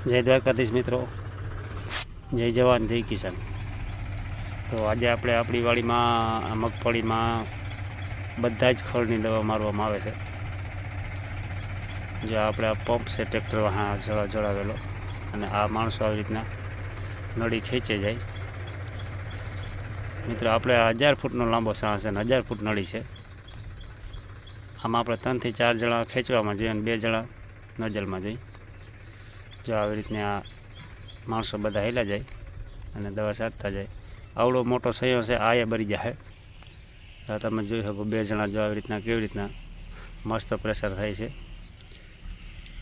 જય દ્વારકાધીશ મિત્રો, જય જવાન જય કિસાન। તો આજે આપણે આપણી વાડીમાં મગફળીમાં બધા જ ખળની દવા મારવામાં આવે છે। જો આપણે આ પંપ છે ટ્રેક્ટર જળાવેલો, અને આ માણસો આવી રીતના નળી ખેંચે જાય। મિત્રો આપણે 1000 ફૂટનો લાંબો સાહ છે અને 1000 ફૂટ નળી છે। આમાં આપણે 3 થી 4 જણા ખેંચવામાં જોઈએ અને 2 જણા નોઝલમાં જોઈએ। જો આવી રીતના આ માણસો બધા હેલા જાય અને દવા છાંટતા જાય। આવડો મોટો સયો છે, આ એ બરી જાય। તમે જોઈ શકો 2 જણા જો આવી રીતના કેવી રીતના મસ્ત પ્રેશર થાય છે।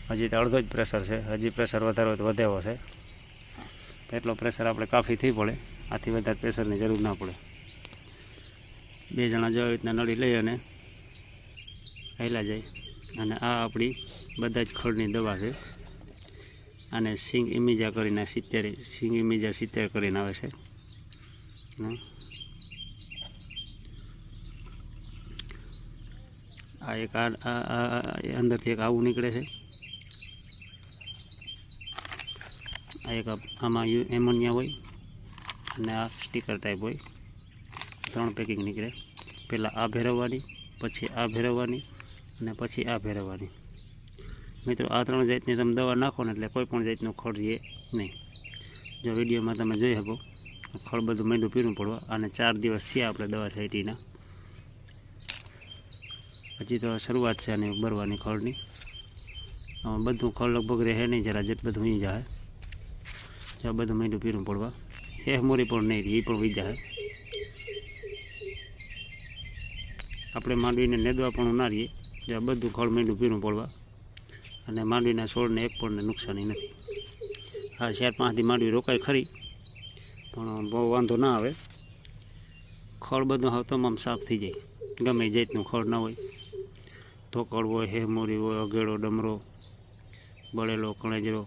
હજી તો અડધો જ પ્રેશર છે, હજી પ્રેશર વધારે હોય તો વધેવો છે। એટલો પ્રેશર આપણે કાફી થઈ પડે, આથી વધારે પ્રેશરની જરૂર ના પડે। 2 જણા જો આવી રીતના નળી લઈ અને હેલા જાય। અને આ આપણી બધા જ ખળની દવા છે। અને સિંગ ઇમિજા કરીને 70 કરીને આવે છે। આ એક અંદરથી એક આવું નીકળે છે। આ એક આમાં એમોનિયા હોય અને આ સ્ટીકર ટાઈપ હોય, 3 પેકિંગ નીકળે। પહેલાં આ ભેરવવાની, પછી આ ભેરવવાની અને પછી આ ભેરવવાની। મિત્રો આ 3 જાતની તમે દવા નાખો ને એટલે કોઈ પણ જાતનું ખળ રહે નહીં। જો વિડીયોમાં તમે જોઈ શકો ખળ બધું માંડું પીરું પડવા, અને 4 દિવસ થયા આપણે દવા છાંટીના। હજી તો શરૂઆત છે આની ભરવાની ખળની। બધું ખળ લગભગ રહે નહીં, જરા જેટ બધું વી જાય। જો બધું માંડું પીરું પડવા, મોરી પણ નહીં રહી, એ પણ વી જાય। આપણે માંડવીને નેદવા પણ ના રહીએ, જો બધું ખળ માંડું પીરું પડવા, અને માંડવીના છોડને એક પણ નુકસાની નથી। હા 4-5 દી માંડવી રોકાય ખરી, પણ બહુ વાંધો ના આવે। ખળ બધું હવે તમામ સાફ થઈ જાય, ગમે જાતનું ખળ ના હોય। ધોકળ હોય, હેમોરી હોય, અગેડો, ડમરો, બળેલો, કણેજરો,